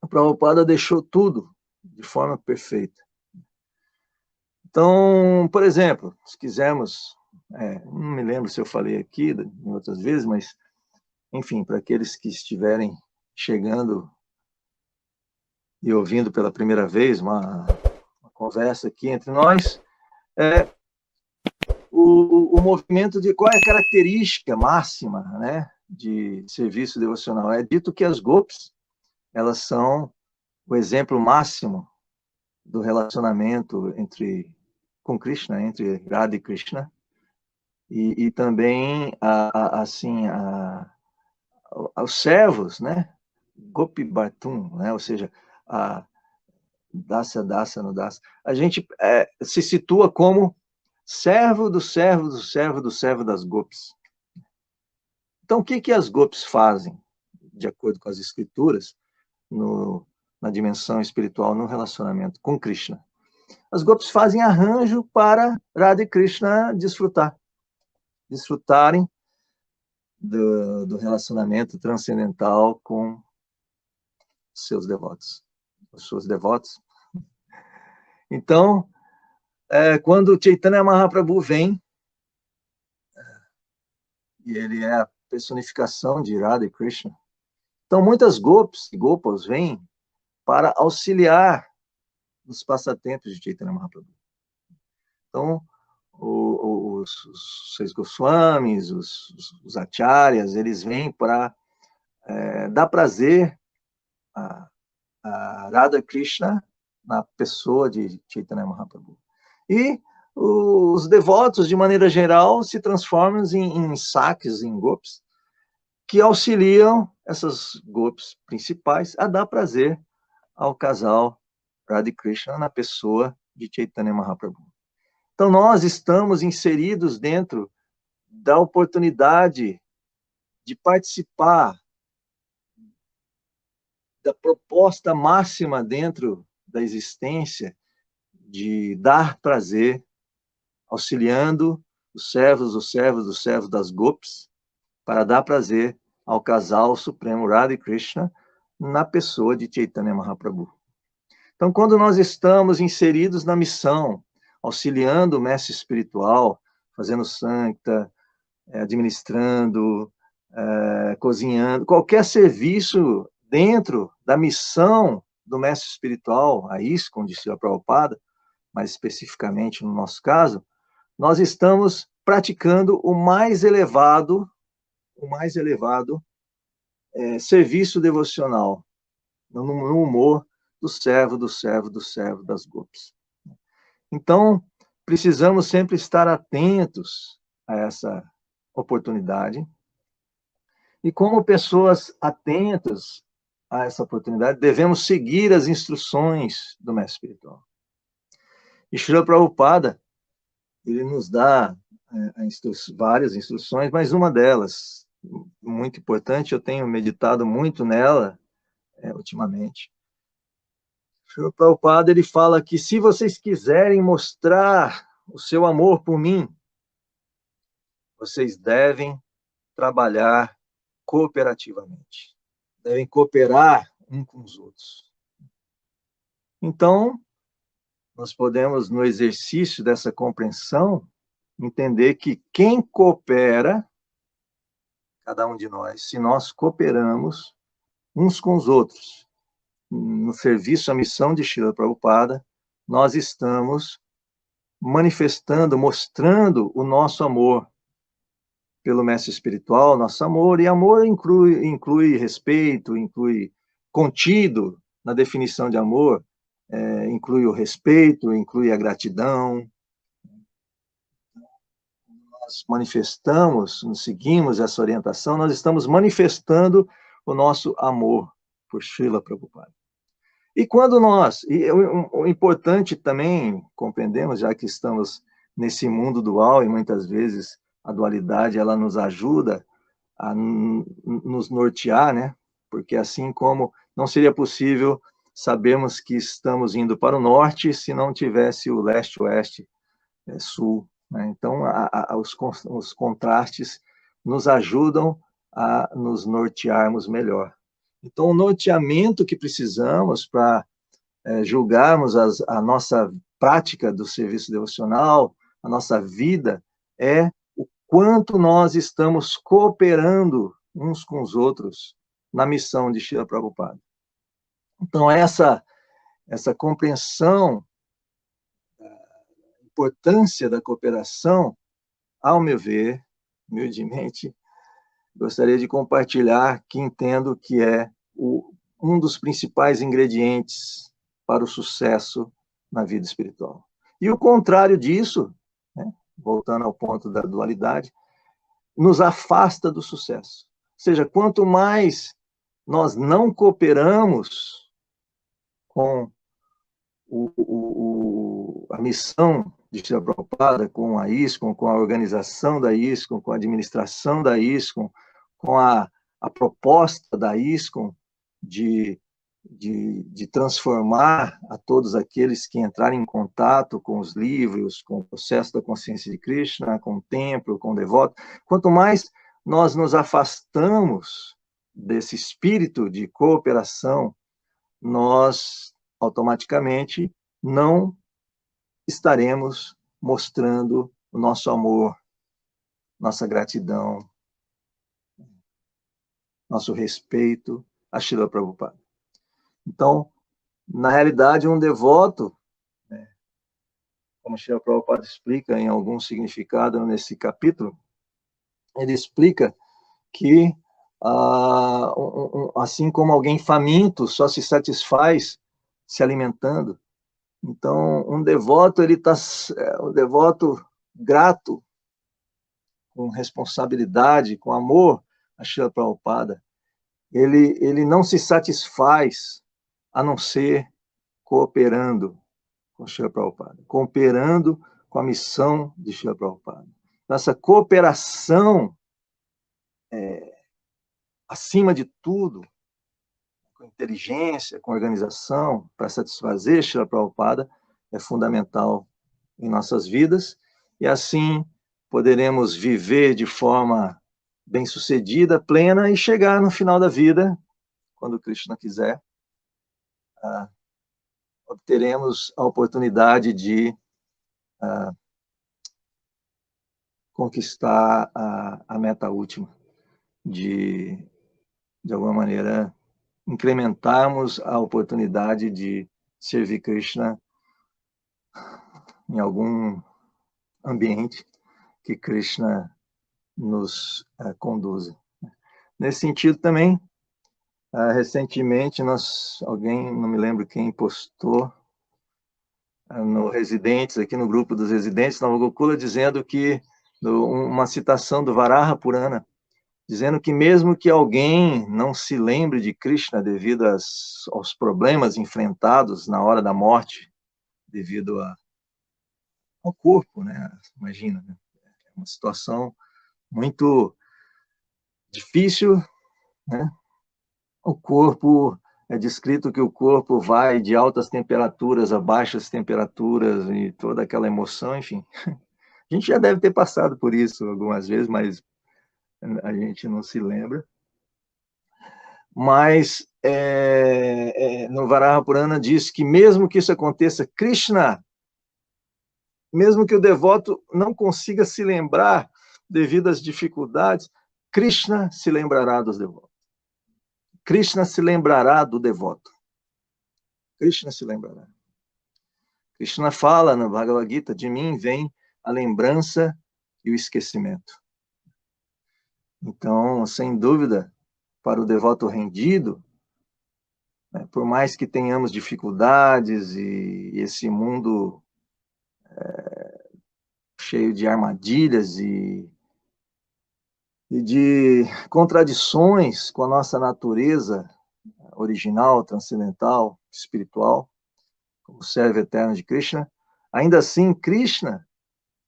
O Prabhupada deixou tudo de forma perfeita. Então, por exemplo, se quisermos, não me lembro se eu falei aqui em outras vezes, mas, enfim, para aqueles que estiverem chegando e ouvindo pela primeira vez uma conversa aqui entre nós, o movimento de qual é a característica máxima, né, de serviço devocional. É dito que as gopis, elas são o exemplo máximo do relacionamento com Krishna, entre Radha e Krishna, e também, os servos, né? Gopi Bhartum, né? Ou seja, a Dasa no Dasa. A gente se situa como servo do servo do servo do servo das gopis. Então, o que as gopis fazem, de acordo com as escrituras, na dimensão espiritual, no relacionamento com Krishna? As gopis fazem arranjo para Radha e Krishna desfrutarem do relacionamento transcendental com seus devotos, os seus devotos. Então, quando Chaitanya Mahaprabhu vem, e ele é a personificação de Radha e Krishna, então muitas gopis e gopas vêm para auxiliar nos passatempos de Chaitanya Mahaprabhu. Então, os seis Goswamis, os acharyas, eles vêm para dar prazer a Radha Krishna na pessoa de Chaitanya Mahaprabhu. E os devotos, de maneira geral, se transformam em saques, em gopis, que auxiliam essas gopis principais a dar prazer ao casal Radha Krishna na pessoa de Chaitanya Mahaprabhu. Então, nós estamos inseridos dentro da oportunidade de participar da proposta máxima dentro da existência de dar prazer, auxiliando os servos das gopis, para dar prazer ao casal supremo Radha e Krishna na pessoa de Chaitanya Mahaprabhu. Então, quando nós estamos inseridos na missão, auxiliando o mestre espiritual, fazendo sancta, administrando, cozinhando, qualquer serviço dentro da missão do mestre espiritual, a ISKCON, de Srila Prabhupada, mais especificamente no nosso caso, nós estamos praticando o mais elevado serviço devocional, no humor do servo das gopis. Então, precisamos sempre estar atentos a essa oportunidade, e como pessoas atentas a essa oportunidade, devemos seguir as instruções do mestre espiritual. E Srila Prabhupada, ele nos dá várias instruções, mas uma delas, muito importante, eu tenho meditado muito nela ultimamente. Srila Prabhupada, ele fala que se vocês quiserem mostrar o seu amor por mim, vocês devem trabalhar cooperativamente. Devem cooperar um com os outros. Então, nós podemos, no exercício dessa compreensão, entender que quem coopera, cada um de nós, se nós cooperamos uns com os outros, no serviço à missão de Srila Prabhupada, nós estamos manifestando, mostrando o nosso amor pelo mestre espiritual, nosso amor, e amor inclui respeito, inclui contido na definição de amor, inclui o respeito, inclui a gratidão. Nós manifestamos, nos seguimos essa orientação, nós estamos manifestando o nosso amor por Srila Prabhupada. E quando nós, o importante também, compreendemos, já que estamos nesse mundo dual, e muitas vezes a dualidade ela nos ajuda a nos nortear, né? Porque assim como não seria possível sabermos que estamos indo para o norte se não tivesse o leste-oeste, sul, né? Então, os contrastes nos ajudam a nos nortearmos melhor. Então, o norteamento que precisamos para julgarmos a nossa prática do serviço devocional, a nossa vida, é o quanto nós estamos cooperando uns com os outros na missão de Srila Prabhupada. Então, essa compreensão da importância da cooperação, ao meu ver, humildemente, gostaria de compartilhar que entendo que é um dos principais ingredientes para o sucesso na vida espiritual. E o contrário disso, né, voltando ao ponto da dualidade, nos afasta do sucesso. Ou seja, quanto mais nós não cooperamos com a missão de Srila Prabhupada, com a ISKCON, com a organização da ISKCON, com a administração da ISKCON, com a proposta da ISKCON de transformar a todos aqueles que entrarem em contato com os livros, com o processo da consciência de Krishna, com o templo, com o devoto. Quanto mais nós nos afastamos desse espírito de cooperação, nós automaticamente não estaremos mostrando o nosso amor, nossa gratidão, nosso respeito a Srila Prabhupada. Então, na realidade, um devoto, né, como Srila Prabhupada explica em algum significado nesse capítulo, ele explica que, assim como alguém faminto só se satisfaz se alimentando, então um devoto, um devoto grato, com responsabilidade, com amor a Srila Prabhupada, ele não se satisfaz a não ser cooperando com Srila Prabhupada, cooperando com a missão de Srila Prabhupada. Essa cooperação, acima de tudo, com inteligência, com organização, para satisfazer Srila Prabhupada, é fundamental em nossas vidas, e assim poderemos viver de forma bem-sucedida, plena, e chegar no final da vida, quando Krishna quiser, obteremos a oportunidade de conquistar a meta última, de alguma maneira, incrementarmos a oportunidade de servir Krishna em algum ambiente que Krishna nos conduza. Nesse sentido também, recentemente, alguém, não me lembro quem, postou no Residentes, aqui no grupo dos Residentes, Nova Gokula, dizendo que, uma citação do Varaha Purana, dizendo que mesmo que alguém não se lembre de Krishna devido aos problemas enfrentados na hora da morte, devido ao corpo, né? Imagina, né? É uma situação muito difícil, né? O corpo, é descrito que o corpo vai de altas temperaturas a baixas temperaturas e toda aquela emoção, enfim. A gente já deve ter passado por isso algumas vezes, mas a gente não se lembra. Mas no Varaha Purana diz que mesmo que isso aconteça, Krishna, mesmo que o devoto não consiga se lembrar devido às dificuldades, Krishna se lembrará dos devotos. Krishna se lembrará do devoto. Krishna se lembrará. Krishna fala na Bhagavad Gita, de mim vem a lembrança e o esquecimento. Então, sem dúvida, para o devoto rendido, né, por mais que tenhamos dificuldades e esse mundo cheio de armadilhas e de contradições com a nossa natureza original, transcendental, espiritual, como servo eterno de Krishna. Ainda assim, Krishna,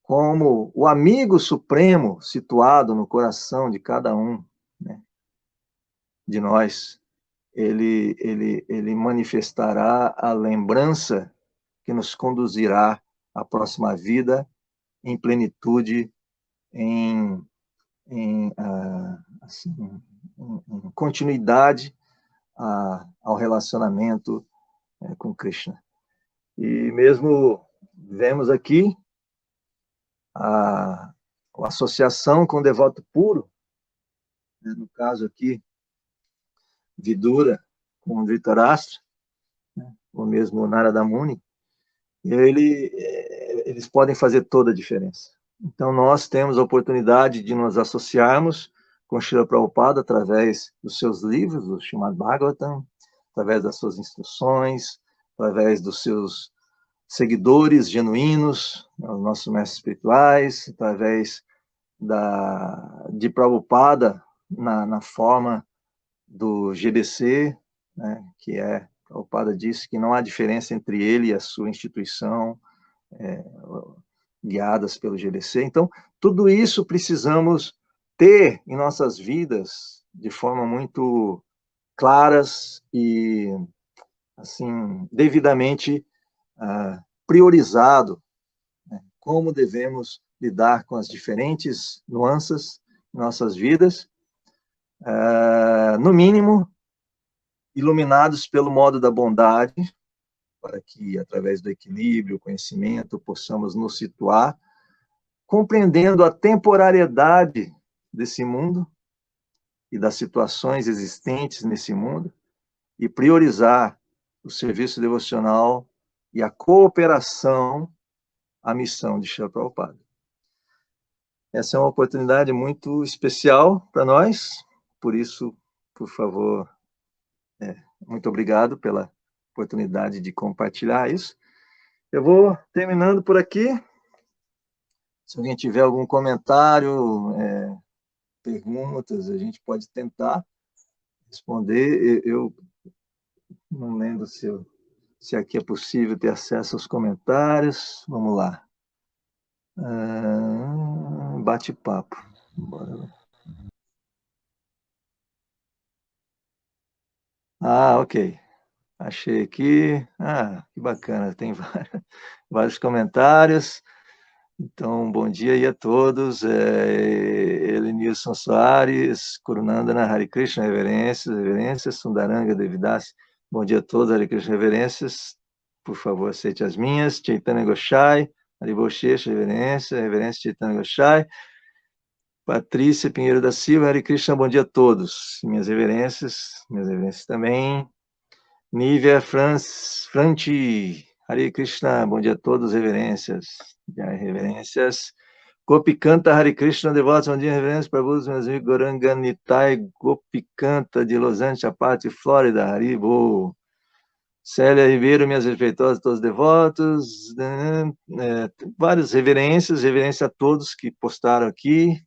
como o amigo supremo situado no coração de cada um, né, de nós, ele manifestará a lembrança que nos conduzirá à próxima vida em plenitude, assim, em continuidade ao relacionamento com Krishna. E mesmo vemos aqui a associação com o devoto puro, né, no caso aqui, Vidura com Dhritarashtra, né, ou mesmo Narada Muni, eles podem fazer toda a diferença. Então, nós temos a oportunidade de nos associarmos com Srila Prabhupada através dos seus livros, do Srimad Bhagavatam, através das suas instruções, através dos seus seguidores genuínos, os nossos mestres espirituais, através de Prabhupada na forma do GBC, né, que Prabhupada disse que não há diferença entre ele e a sua instituição, guiadas pelo GBC. Então, tudo isso precisamos ter em nossas vidas de forma muito claras e, assim, devidamente priorizado, né, como devemos lidar com as diferentes nuances em nossas vidas, no mínimo, iluminados pelo modo da bondade, para que, através do equilíbrio, conhecimento, possamos nos situar, compreendendo a temporariedade desse mundo e das situações existentes nesse mundo, e priorizar o serviço devocional e a cooperação à missão de Srila Prabhupada. Essa é uma oportunidade muito especial para nós, por isso, por favor, muito obrigado pela oportunidade de compartilhar isso. Eu vou terminando por aqui. Se alguém tiver algum comentário, perguntas, a gente pode tentar responder. Eu não lembro se aqui é possível ter acesso aos comentários. Vamos lá. Bate-papo. Bora lá. Ok. Achei aqui. Que bacana. Tem vários comentários. Então, bom dia aí a todos. Elenilson Soares, Kurunandana, Hare Krishna, reverências, Sundaranga Devidasi. Bom dia a todos, Hare Krishna, reverências. Por favor, aceite as minhas. Chaitanya Goshai, Haribol Shesha, reverência Chaitanya Goshai. Patrícia Pinheiro da Silva, Hare Krishna, bom dia a todos. Minhas reverências também. Nívia Franti, Hare Krishna, bom dia a todos, reverências. Gopikanta, Hare Krishna, devotos, bom dia, reverências, Prabhu, meus amigos, Goranga Nitai, Gopikanta, de Los Angeles, Chapati, Flórida, Haribo. Célia Ribeiro, minhas respeitosas, todos devotos. Várias reverência a todos que postaram aqui.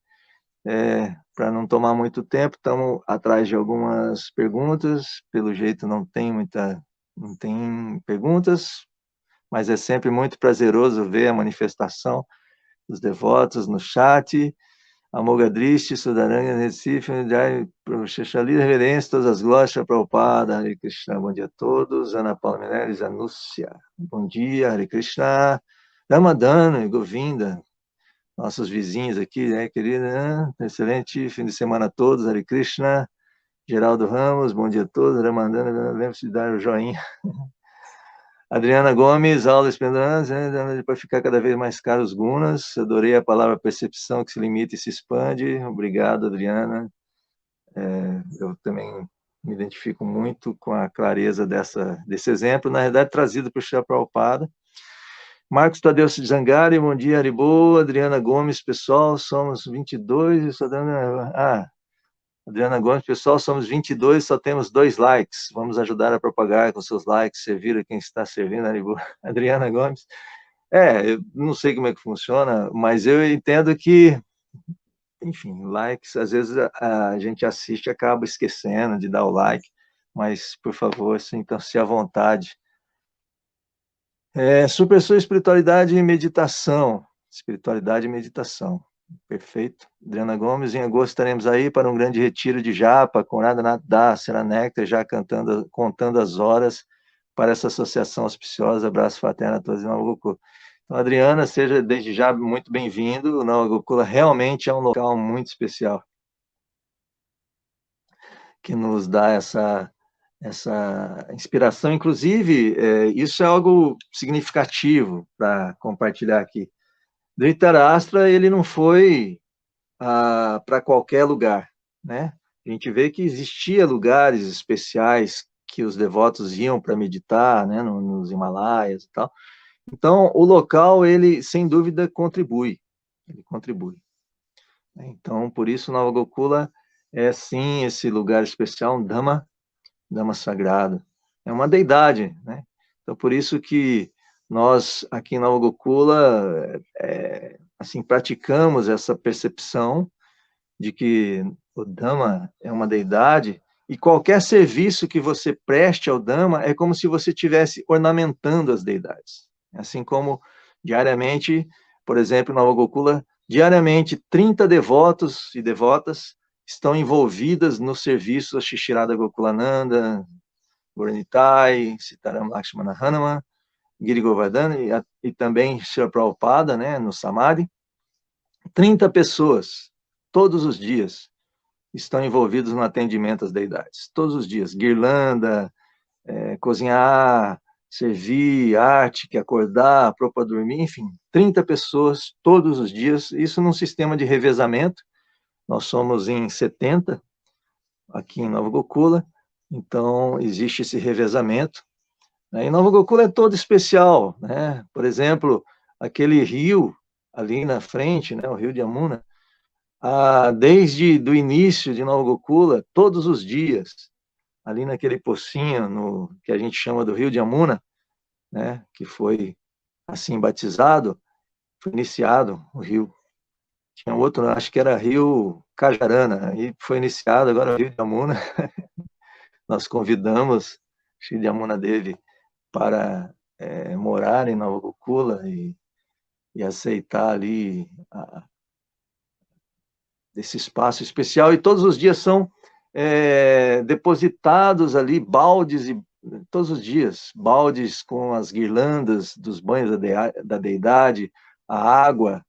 Para não tomar muito tempo, estamos atrás de algumas perguntas. Pelo jeito não tem perguntas, mas é sempre muito prazeroso ver a manifestação dos devotos no chat. Amogadriste, Sudaranga, Recife, Xexali, reverência, todas as glórias, Prabhupada, Hare Krishna, bom dia a todos. Ana Paula Meirelles, Anúcia, bom dia, Hare Krishna. Ramadana e Govinda, nossos vizinhos aqui, querida, excelente fim de semana a todos, Hare Krishna. Geraldo Ramos, bom dia a todos, Ramadana, lembre-se de dar o joinha. Adriana Gomes, aula esplendorosa, para ficar cada vez mais caro os gunas. Adorei a palavra percepção, que se limita e se expande. Obrigado, Adriana. Eu também me identifico muito com a clareza desse exemplo, na verdade, trazido por Srila Prabhupada. Marcos Tadeu Zangari, bom dia, Haribo. Adriana Gomes, pessoal, somos 22. Adriana Gomes, pessoal, somos 22, só temos 2 likes. Vamos ajudar a propagar com seus likes, servir a quem está servindo, Haribo. Adriana Gomes. Eu não sei como é que funciona, mas eu entendo que, enfim, likes, às vezes a gente assiste e acaba esquecendo de dar o like. mas, por favor, sintam-se à vontade. Super Sua Espiritualidade e Meditação. Espiritualidade e Meditação. Perfeito. Adriana Gomes, em agosto estaremos aí para um grande retiro de japa, com Radha Nath Das, Sera Nectar, já contando as horas para essa associação auspiciosa. Abraço fraterno a todos em Nova Gokula. Então, Adriana, seja desde já muito bem-vindo. O Nova Gokula realmente é um local muito especial, que nos dá essa inspiração. Inclusive, isso é algo significativo para compartilhar aqui. Dhritarashtra, ele não foi para qualquer lugar, né? A gente vê que existia lugares especiais que os devotos iam para meditar, né, nos Himalaias e tal. Então, o local, ele, sem dúvida, contribui. Ele contribui. Então, por isso, Nova Gokula é, sim, esse lugar especial, um Dhamma sagrado. É uma deidade, né? Então, por isso que nós, aqui em Nova Gokula, assim, praticamos essa percepção de que o Dhamma é uma deidade, e qualquer serviço que você preste ao Dhamma é como se você estivesse ornamentando as deidades. Assim como, diariamente, por exemplo, em Nova Gokula, diariamente, 30 devotos e devotas estão envolvidas no serviço a Shishirada Gokulananda, Gauranitai, Sitaram Lakshmana Hanuman, Giri Govardhana e também Srila Prabhupada, né, no Samadhi. 30 pessoas, todos os dias, estão envolvidos no atendimento às deidades. Todos os dias. Guirlanda, cozinhar, servir, arte, que acordar, para dormir, enfim, 30 pessoas todos os dias, isso num sistema de revezamento. Nós somos em 70, aqui em Nova Gokula, então existe esse revezamento. E Nova Gokula é todo especial, né? Por exemplo, aquele rio ali na frente, né, o rio de Yamuna, desde o início de Nova Gokula, todos os dias, ali naquele pocinho que a gente chama do rio de Yamuna, né, que foi assim batizado, foi iniciado o rio. Tinha outro, acho que era Rio Cajarana, e foi iniciado agora o rio de Yamuna. Nós convidamos Shri Yamuna Devi para morar em Nova Gokula e aceitar ali desse espaço especial, e todos os dias são depositados ali baldes, e todos os dias, baldes com as guirlandas dos banhos da deidade, a água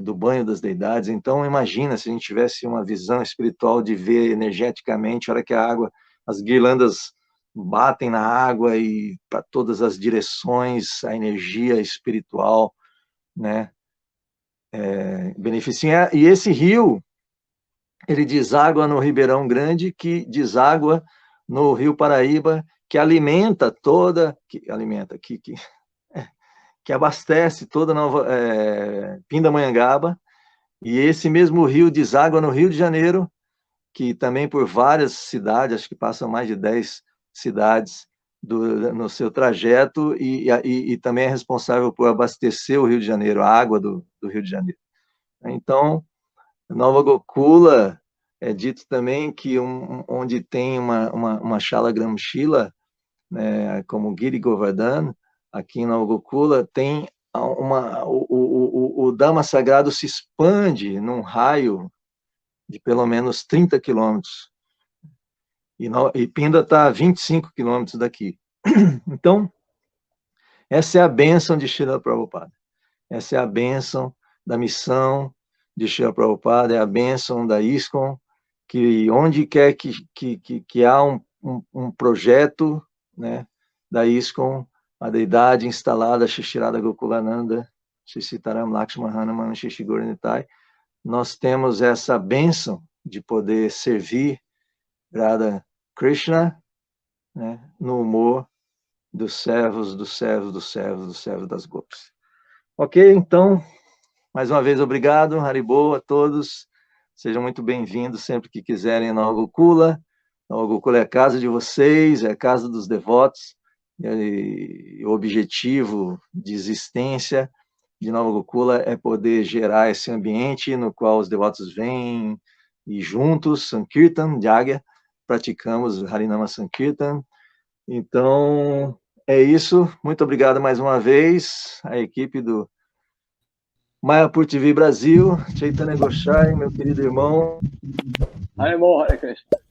do banho das deidades. Então, imagina se a gente tivesse uma visão espiritual de ver energeticamente, a hora que a água, as guirlandas batem na água e para todas as direções, a energia espiritual, né, beneficia. E esse rio, ele deságua no Ribeirão Grande, que deságua no Rio Paraíba, que alimenta toda, que abastece toda Nova Pindamonhangaba, e esse mesmo rio deságua no Rio de Janeiro, que também por várias cidades, acho que passam mais de 10 cidades no seu trajeto, e também é responsável por abastecer o Rio de Janeiro, a água do Rio de Janeiro. Então, Nova Gokula é dito também que onde tem uma Shalagram Shila, né, como Giri Govardhan, aqui em Nova Gokula, tem o Dhamma Sagrado se expande num raio de pelo menos 30 quilômetros. E Pinda está a 25 quilômetros daqui. Então, essa é a bênção de Srila Prabhupada. Essa é a bênção da missão de Srila Prabhupada, é a bênção da ISKCON, que onde quer que há um projeto, né, da ISKCON, a deidade instalada, Shishirada Gokulananda, Sitaram Lakshmana Hanuman, Shishiguranitai, nós temos essa bênção de poder servir Radha Krishna, né, no humor dos servos das Gopis. Ok, então, mais uma vez, obrigado, Haribo, a todos. Sejam muito bem-vindos sempre que quiserem na Nova Gokula. Nova Gokula é a casa de vocês, é a casa dos devotos. E o objetivo de existência de Nova Gokula é poder gerar esse ambiente no qual os devotos vêm e juntos, Sankirtan, Jagya, praticamos Harinama Sankirtan. Então, é isso. Muito obrigado mais uma vez, a equipe do Mayapur TV Brasil, Chaitanya Gosai, meu querido irmão. Hare Krishna.